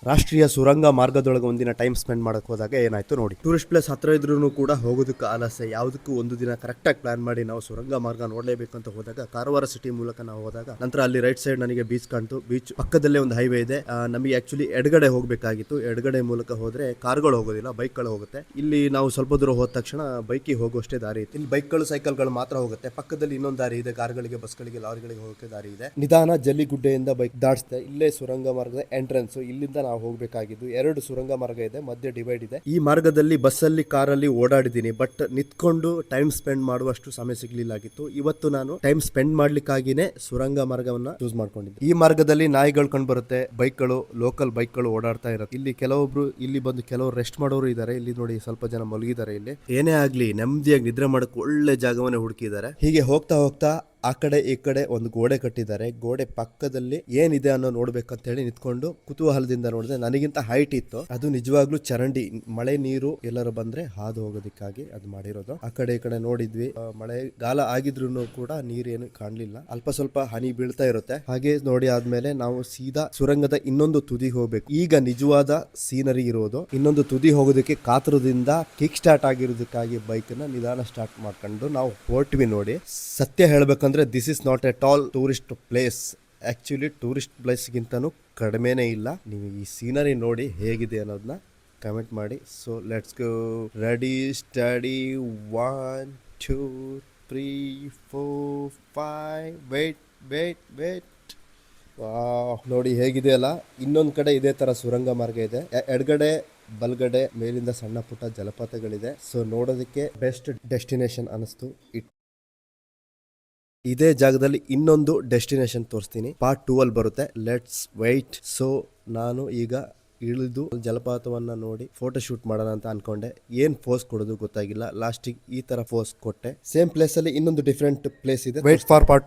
ರಾಷ್ಟ್ರೀಯ ಸುರಂಗ ಮಾರ್ಗದೊಳಗೆ ಒಂದಿನ ಟೈಮ್ ಸ್ಪೆಂಡ್ ಮಾಡಕ್ ಹೋದಾಗ ಏನಾಯ್ತು ನೋಡಿ. ಟೂರಿಸ್ಟ್ ಪ್ಲೇಸ್ ಹತ್ರ ಇದ್ರೂ ಕೂಡ ಹೋಗೋದಕ್ಕೆ ಆಲಸ್ಯ. ಯಾವುದಕ್ಕೂ ಒಂದು ದಿನ ಕರೆಕ್ಟಾಗಿ ಪ್ಲಾನ್ ಮಾಡಿ ನಾವು ಸುರಂಗ ಮಾರ್ಗ ನೋಡಲೇಬೇಕು ಅಂತ ಹೋದಾಗ ಕಾರವಾರ ಸಿಟಿ ಮೂಲಕ ನಾವು ಹೋದಾಗ ನಂತರ ಅಲ್ಲಿ ರೈಟ್ ಸೈಡ್ ನನಗೆ ಬೀಚ್ ಕಾಣ್ತು. ಬೀಚ್ ಪಕ್ಕದಲ್ಲೇ ಒಂದು ಹೈವೇ ಇದೆ. ನಮಗೆ ಆಕ್ಚುಲಿ ಎಡಗಡೆ ಹೋಗಬೇಕಾಗಿತ್ತು. ಎಡಗಡೆ ಮೂಲಕ ಹೋದ್ರೆ ಕಾರ್ಗಳು ಹೋಗೋದಿಲ್ಲ, ಬೈಕ್ಗಳು ಹೋಗುತ್ತೆ. ಇಲ್ಲಿ ನಾವು ಸ್ವಲ್ಪ ದೂರ ಹೋದ ತಕ್ಷಣ ಬೈಕಿಗೆ ಹೋಗುವಷ್ಟೇ ದಾರಿ ಇತ್ತು. ಇಲ್ಲಿ ಬೈಕ್ಗಳು ಸೈಕಲ್ಗಳು ಮಾತ್ರ ಹೋಗುತ್ತೆ. ಪಕ್ಕದಲ್ಲಿ ಇನ್ನೊಂದು ದಾರಿ ಇದೆ, ಕಾರ್ಗಳಿಗೆ, ಬಸ್ಗಳಿಗೆ, ಲಾರಿಗಳಿಗೆ ಹೋಗೋಕೆ ದಾರಿ ಇದೆ. ನಿಧಾನ ಜಲ್ಲಿಗುಡ್ಡೆಯಿಂದ ಬೈಕ್ ದಾಟಿಸ್ದೆ. ಇಲ್ಲೇ ಸುರಂಗ ಮಾರ್ಗದ ಎಂಟ್ರೆನ್ಸ್. ಇಲ್ಲಿಂದ ನಾವು ಹೋಗಬೇಕಾಗಿದ್ದು. 2 ಸುರಂಗ ಮಾರ್ಗ ಇದೆ, ಮಧ್ಯೆ ಡಿವೈಡ್ ಇದೆ. ಈ ಮಾರ್ಗದಲ್ಲಿ ಬಸ್ಸಲ್ಲಿ, ಕಾರಲ್ಲಿ ಓಡಾಡಿದ್ದೀನಿ, ಬಟ್ ನಿಂತ್ಕೊಂಡು ಟೈಮ್ ಸ್ಪೆಂಡ್ ಮಾಡುವಷ್ಟು ಸಮಯ ಸಿಗ್ಲಿಲ್ಲಾಗಿತ್ತು. ಇವತ್ತು ನಾನು ಟೈಮ್ ಸ್ಪೆಂಡ್ ಮಾಡ್ಲಿಕ್ಕಾಗಿನೇ ಸುರಂಗ ಮಾರ್ಗವನ್ನ ಚೂಸ್ ಮಾಡ್ಕೊಂಡಿದ್ದೆ. ಈ ಮಾರ್ಗದಲ್ಲಿ ನಾಯಿಗಳು ಕಂಡು ಬರುತ್ತೆ, ಬೈಕ್ಗಳು, ಲೋಕಲ್ ಬೈಕ್ಗಳು ಓಡಾಡ್ತಾ ಇರುತ್ತೆ. ಇಲ್ಲಿ ಕೆಲವೊಬ್ರು ಇಲ್ಲಿ ಬಂದು ಕೆಲವರು ರೆಸ್ಟ್ ಮಾಡೋರು ಇದ್ದಾರೆ. ಇಲ್ಲಿ ನೋಡಿ ಸ್ವಲ್ಪ ಜನ ಮಲಗಿದ್ದಾರೆ. ಇಲ್ಲಿ ಏನೇ ಆಗ್ಲಿ ನೆಮ್ಮದಿಯಾಗಿ ನಿದ್ರೆ ಮಾಡಕ್ಕೆ ಒಳ್ಳೆ ಜಾಗವನ್ನೇ ಹುಡುಕಿದ್ದಾರೆ. ಹೀಗೆ ಹೋಗ್ತಾ ಹೋಗ್ತಾ ಆ ಕಡೆ ಈ ಕಡೆ ಒಂದು ಗೋಡೆ ಕಟ್ಟಿದ್ದಾರೆ. ಗೋಡೆ ಪಕ್ಕದಲ್ಲಿ ಏನಿದೆ ಅನ್ನೋ ನೋಡ್ಬೇಕಂತ ಹೇಳಿ ನಿಂತ್ಕೊಂಡು ಕುತೂಹಲದಿಂದ ನೋಡಿದೆ. ನನಗಿಂತ ಹೈಟ್ ಇತ್ತು. ಅದು ನಿಜವಾಗ್ಲೂ ಚರಂಡಿ, ಮಳೆ ನೀರು ಎಲ್ಲರೂ ಬಂದ್ರೆ ಹಾದು ಹೋಗೋದಕ್ಕಾಗಿ ಅದು ಮಾಡಿರೋದು. ಆ ಕಡೆ ಈ ಕಡೆ ನೋಡಿದ್ವಿ. ಮಳೆಗಾಲ ಆಗಿದ್ರು ಕೂಡ ನೀರೇನು ಕಾಣ್ಲಿಲ್ಲ, ಅಲ್ಪ ಸ್ವಲ್ಪ ಹನಿ ಬೀಳ್ತಾ ಇರುತ್ತೆ. ಹಾಗೆ ನೋಡಿ ಆದ್ಮೇಲೆ ನಾವು ಸೀದಾ ಸುರಂಗದ ಇನ್ನೊಂದು ತುದಿ ಹೋಗ್ಬೇಕು. ಈಗ ನಿಜವಾದ ಸೀನರಿ ಇರೋದು. ಇನ್ನೊಂದು ತುದಿ ಹೋಗೋದಕ್ಕೆ ಕಾತರದಿಂದ ಕಿಕ್ ಸ್ಟಾರ್ಟ್ ಆಗಿರೋದಕ್ಕಾಗಿ ಬೈಕ್ ನ ನಿಧಾನ ಸ್ಟಾರ್ಟ್ ಮಾಡ್ಕೊಂಡು ನಾವು ಹೊರಟ್ವಿ. ನೋಡಿ, ಸತ್ಯ ಹೇಳ್ಬೇಕಂದ್ರೆ this is not at all tourist place. Actually tourist ಪ್ಲೇಸ್ಗಿಂತನೂ ಕಡಿಮೆನೇ ಇಲ್ಲ. ನೀವು ಈ ಸೀನರಿ ನೋಡಿ ಹೇಗಿದೆ ಅನ್ನೋದನ್ನ ಕಮೆಂಟ್ ಮಾಡಿ. So let's go. Ready, steady, 1 2 3 4 5. Wait. ನೋಡಿ ಹೇಗಿದೆ ಅಲ್ಲ. ಇನ್ನೊಂದು ಕಡೆ ಇದೇ ತರ ಸುರಂಗ ಮಾರ್ಗ ಇದೆ. ಎಡಗಡೆ ಬಲ್ಗಡೆ ಮೇಲಿಂದ ಸಣ್ಣ ಪುಟ್ಟ ಜಲಪಾತಗಳಿದೆ. ಸೊ ನೋಡೋದಕ್ಕೆ ಬೆಸ್ಟ್ ಡೆಸ್ಟಿನೇಷನ್ ಅನಿಸ್ತು. ಇದೇ ಜಾಗದಲ್ಲಿ ಇನ್ನೊಂದು ಡೆಸ್ಟಿನೇಷನ್ ತೋರಿಸ್ತೀನಿ. ಪಾರ್ಟ್ 2 ಅಲ್ಲಿ ಬರುತ್ತೆ. Let's wait. ಸೊ ನಾನು ಈಗ ಇಳಿದು ಜಲಪಾತವನ್ನ ನೋಡಿ ಫೋಟೋ ಶೂಟ್ ಮಾಡೋಣ ಅಂತ ಅನ್ಕೊಂಡೆ. ಏನ್ ಪೋಸ್ ಕೊಡೋದು ಗೊತ್ತಾಗಿಲ್ಲ. ಲಾಸ್ಟಿಗೆ ಈ ತರ ಪೋಸ್ ಕೊಟ್ಟೆ. ಸೇಮ್ ಪ್ಲೇಸ್ ಅಲ್ಲಿ ಇನ್ನೊಂದು ಡಿಫ್ರೆಂಟ್ ಪ್ಲೇಸ್ ಇದೆ. Wait for part 2.